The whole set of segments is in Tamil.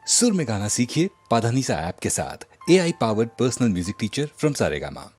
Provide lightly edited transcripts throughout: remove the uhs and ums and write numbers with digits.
सुर में गाना सीखिए पाधानीसा ऐप के साथ। AI powered personal music teacher from Saregama.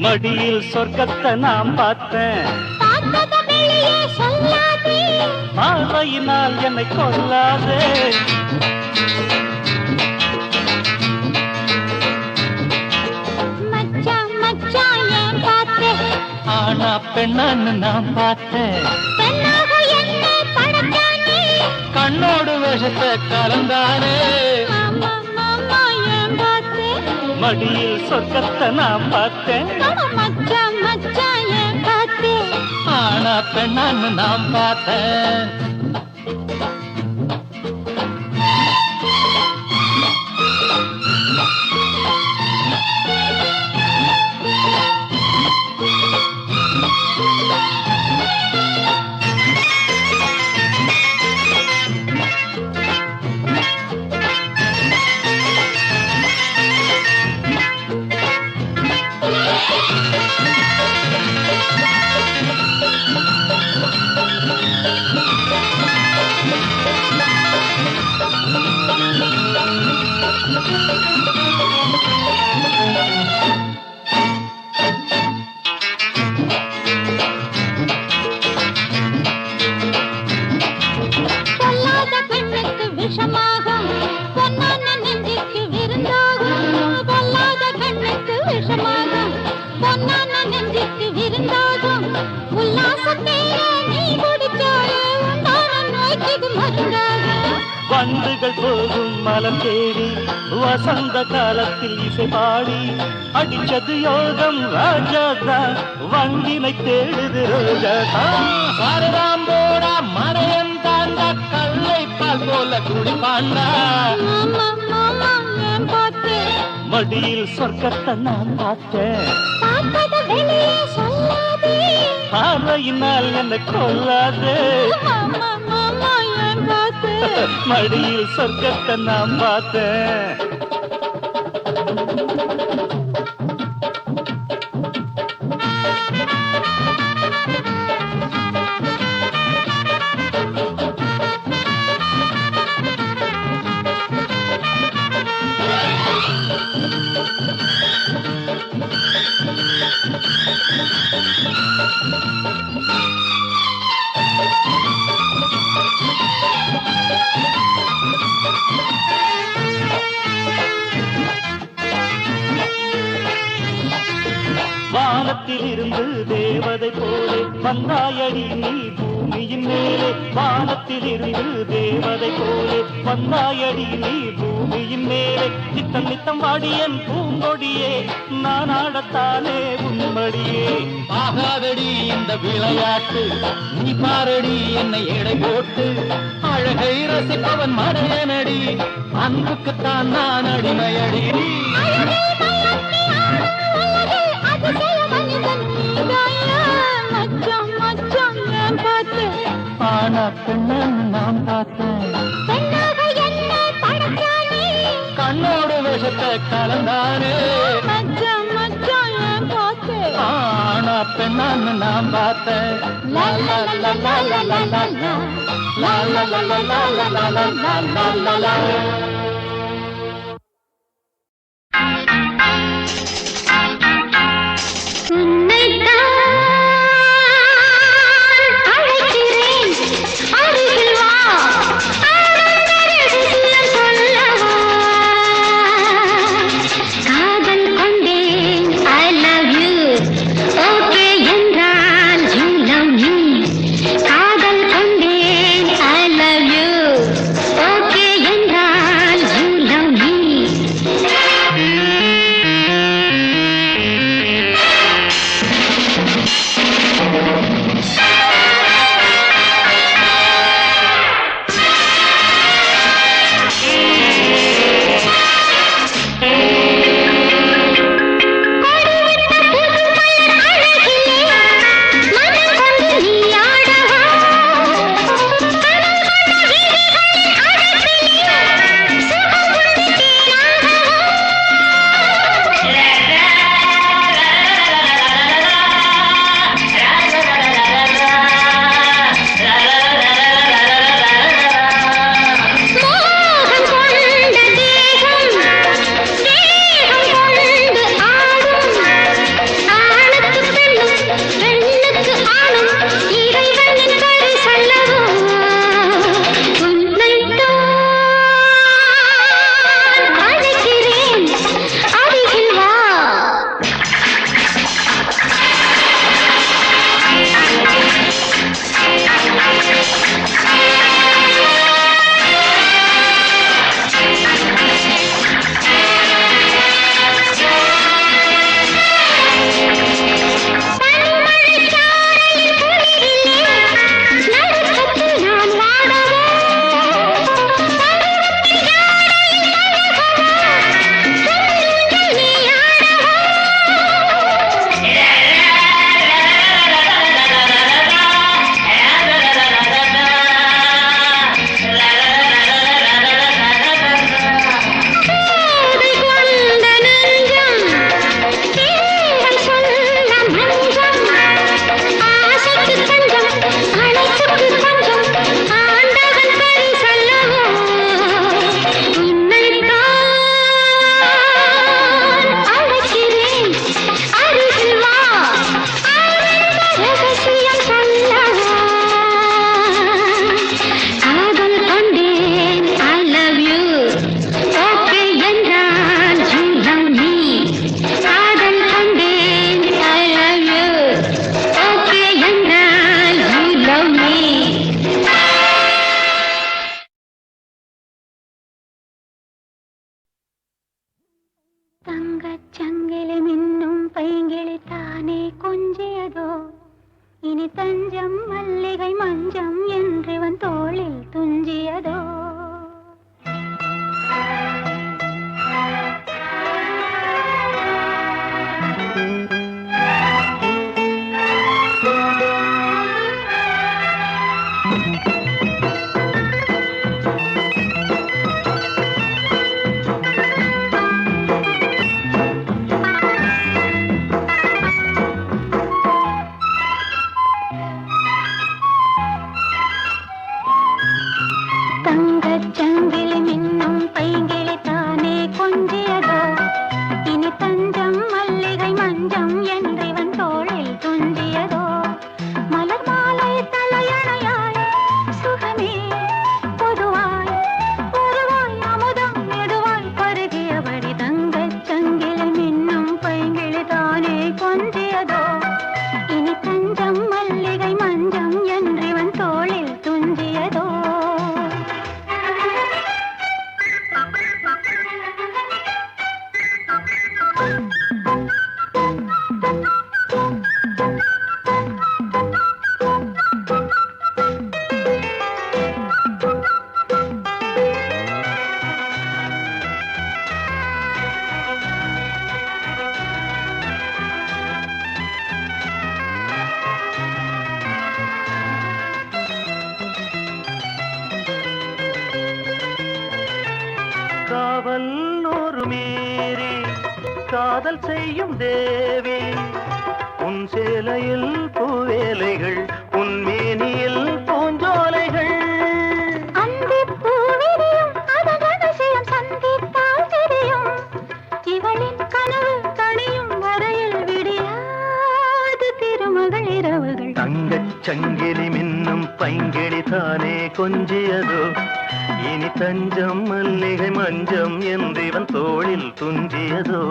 மடியில் சொர்க்கத்தை நாம் பார்த்தேன், பார்வையினால் என்னை கொல்லாதே. ஆனா பெண்ணான்னு நாம் பார்த்தேன், கண்ணோடு விஷத்தை கலந்தானே. மடியில் சொர்க்கத்தை நான் பார்த்தேன், ஆனா பெண்ணான்னு நான் பார்த்தேன். வண்டுகள் போகும் மலம் தேடி வசந்த காலத்தில் இசை பாடி அடிச்சது யோகம் ராஜாதா, வண்டினை தேடுது ரோஜாதா. சாரதாம் போடா மறையன் தாண்டா, கல்லை பால் போல குடிப்பாண்டா. மடியில் சொர்க்கத்தை நான் பார்த்தேன், பார்வையினால் என்னை கொல்லாதே. மடியில் சொர்க்கத்தை நான் பார்த்தேன். வானத்தில் இருந்து தேவதை போலே வந்தாயடி நீ பூமியின் மேலே. வானத்தில் இருந்து தேவதை போலே வந்தாயடி நீ பூமியின் மேலே. நித்தம் நித்தம் வாடியன் பூங்கொடியே, நான் ஆடத்தானே உன்மடியே. ஆகாதடி இந்த விளையாட்டு, நீ பாரடி என்னை எடை போட்டு. அழகை ரசிப்பவன் மடையனடி, அன்புக்குத்தான் நான் அடிமையடி. ஆனா பெண்ணன் நான் பார்த்தேன், கண்ணோடு விஷத்தை கலந்தானே. ஆனா பெண்ணன் நான் பார்த்தேன். இனி தஞ்சம் மல்லிகை மஞ்சம் என்றிவன் தோளில் துஞ்சியதோ. தங்கச்சங்கிலி மின்னும் பைங்கிளி தானே கொஞ்சியதோ. இனி தஞ்சம் மல்லிகை மஞ்சம் என்றிவன் தோளில் துஞ்சியதோ. மலர் மாலை தலையணையாய் சுகமே பொதுவாய் ஒருவாய் அமுதம் மெதுவாய் பருகியபடி தங்கச்சங்கிலி மின்னும் பைங்கிளி தானே கொஞ்சியதோ. இனி தஞ்சம் மல்லிகை மஞ்சம் என்றிவன் தோளில் துஞ்சியதோ. காவல் ஒரு மீறி காதல் செய்யும் தேவி, உன் சேலையில் பூவேலைகள், உன் மேனியில் பூஞ்சோலைகள். அந்திப் பூவிரியும் அதன் ரகசியம் சந்தித்தால் தெரியும். இவளின் கனவு தணியும் வரையில் விடியாது திருமகள் இரவுகள். தங்கச் சங்கிலி மின்னும் பைங்கிளி தானே கொஞ்சியதோ. இனி தஞ்சம் மல்லிகை மஞ்சம் என்றிவன் தோளில் துஞ்சியதோ.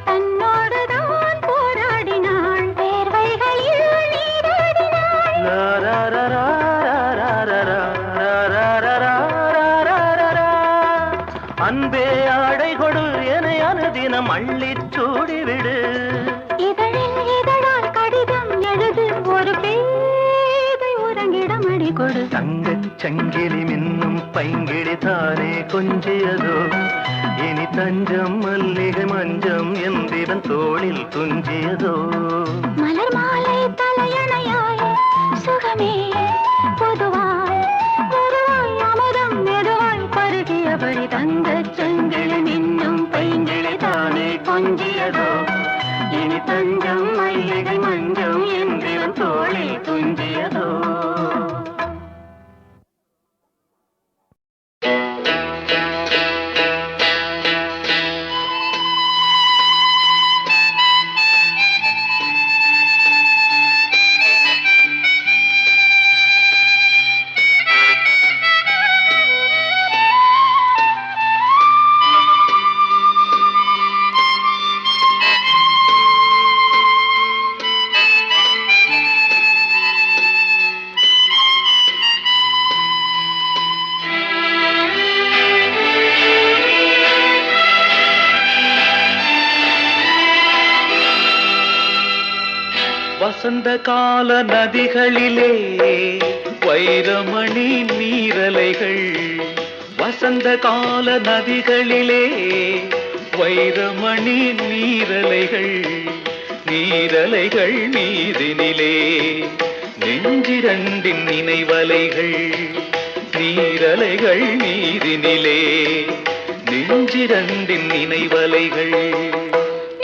தன்னோடுதான் போராடினாள் வேர்வைகளில் நீராடினாள். அன்பே ஆடை கொடு என அனுதினம் அள்ளிச் சூடிவிடு. இதழில் இதழால் கடிதம் எழுது ஒரு பேதை உறங்கிடம் அடி கொடு. தங்கச் சங்கிலி மின்னும் பைங்கிளி தானே கொஞ்சியதோ. இனி தஞ்சம் மல்லிகை மஞ்சம் என்றிவன் தோளில் துஞ்சியதோ. மலர் மாலை தலையணையாய் சுகமே பொதுவாய் ஒருவாய் அமுதம் மெதுவாய் பருகியபடி தங்கச் சங்கிலி மின்னும் பைங்கிளி தானே கொஞ்சியதோ. இனி தஞ்சம் மல்லிகை மஞ்சம் என்றிவன் தோளில் துஞ்சியதோ. வசந்த கால நதிகளிலே வைரமணி நீரலைகள். வசந்த கால நதிகளிலே வைரமணி நீரலைகள். நீரலைகள் மீதினிலே நெஞ்சிரண்டின் நினைவலைகள். நீரலைகள் மீதினிலே நெஞ்சிரண்டின் நினைவலைகள்.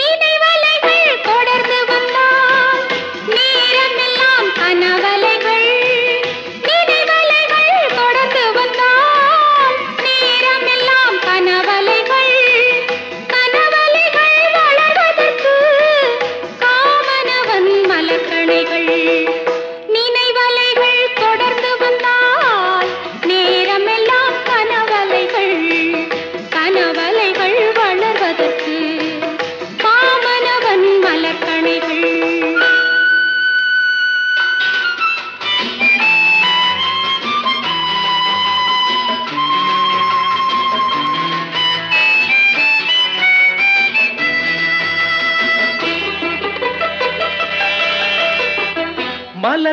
நினைவலைகள் தொடர்ந்து வந்தால்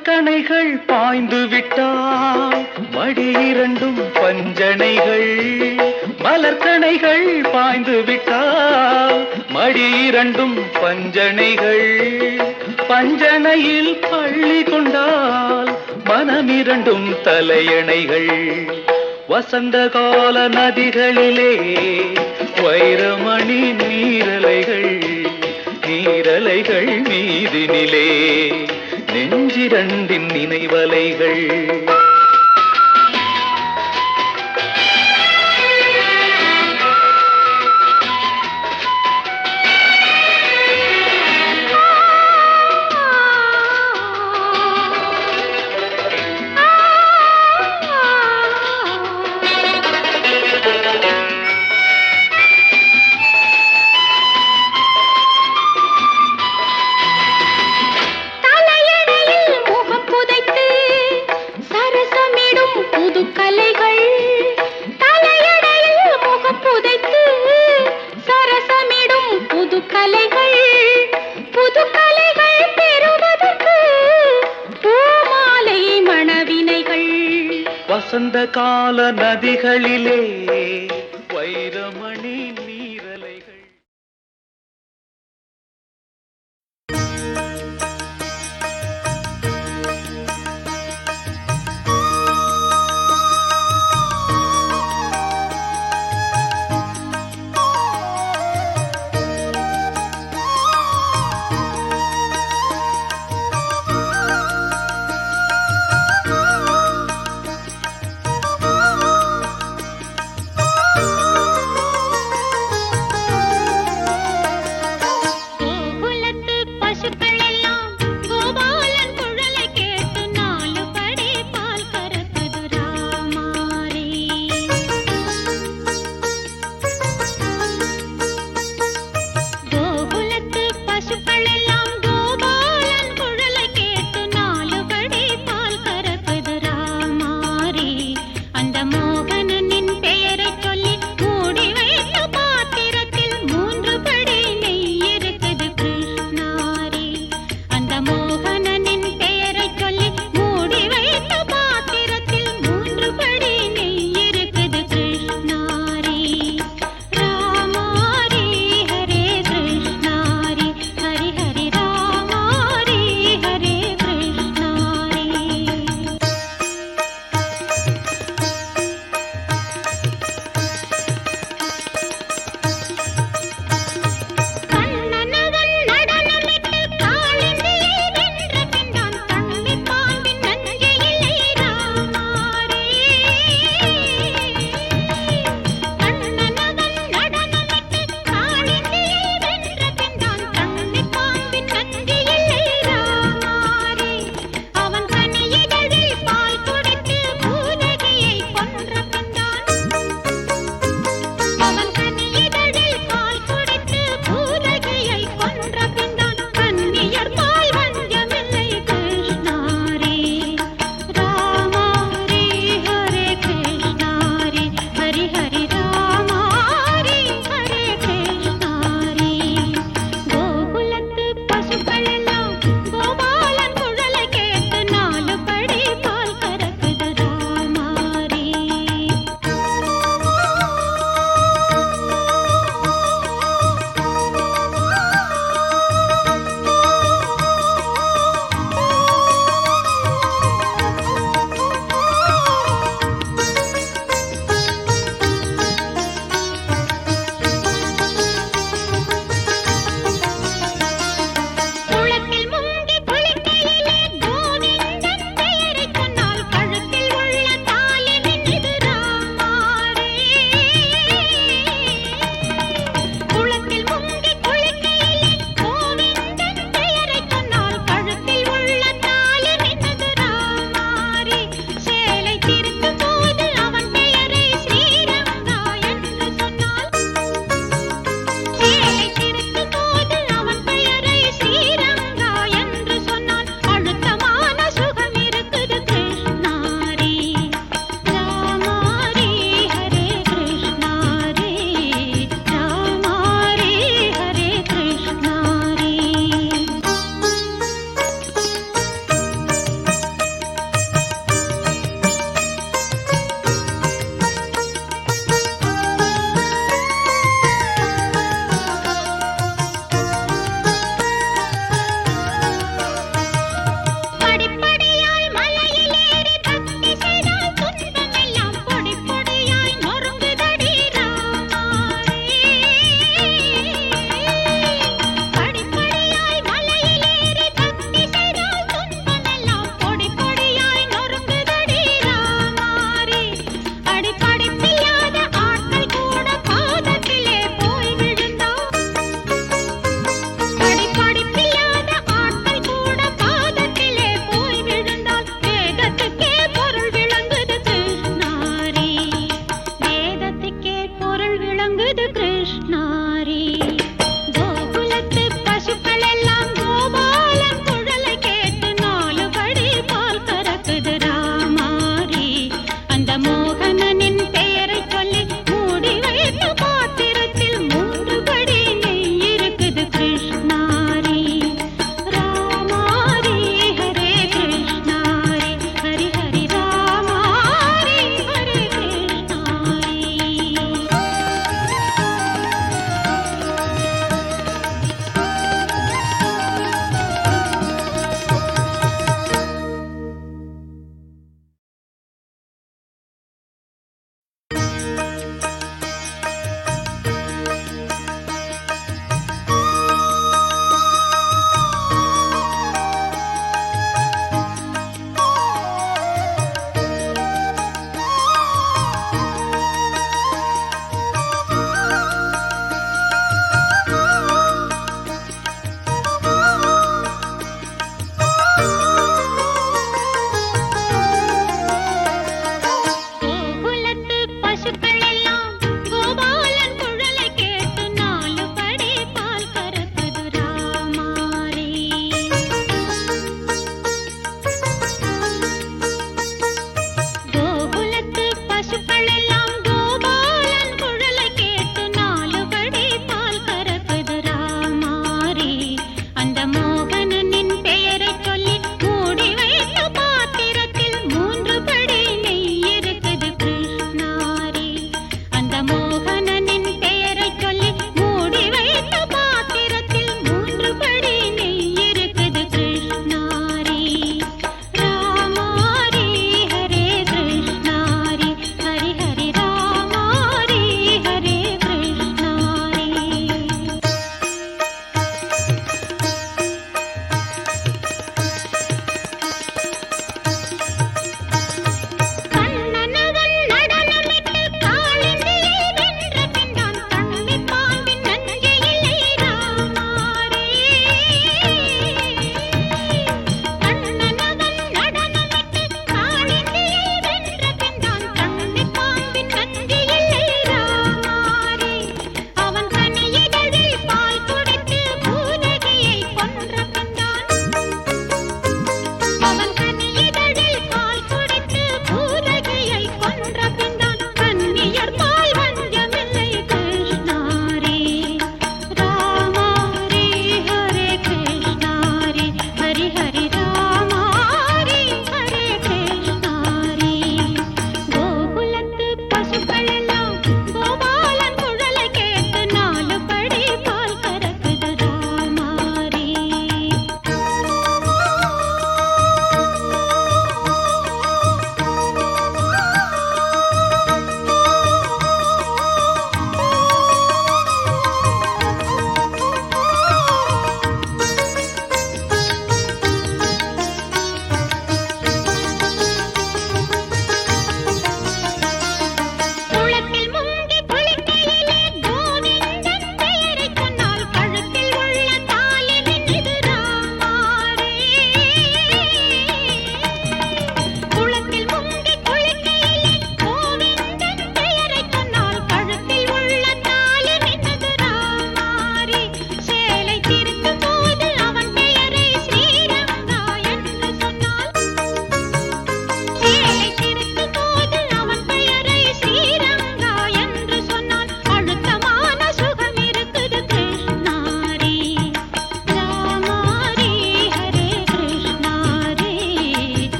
மலர்கணைகள் பாய்ந்து விட்டால் மடி இரண்டும் பஞ்சனைகள். மலர்கணைகள் பாய்ந்து விட்டால் மடி இரண்டும் பஞ்சனைகள். பஞ்சனையில் பள்ளி கொண்டால் மனமிரண்டும் தலையணைகள். வசந்த கால நதிகளிலே வைரமணி நீரலைகள். நீரலைகள் மீதினிலே நெஞ்சிரண்டின் நினைவலைகள். வசந்த கால நதிகளிலே வைரமணி நீ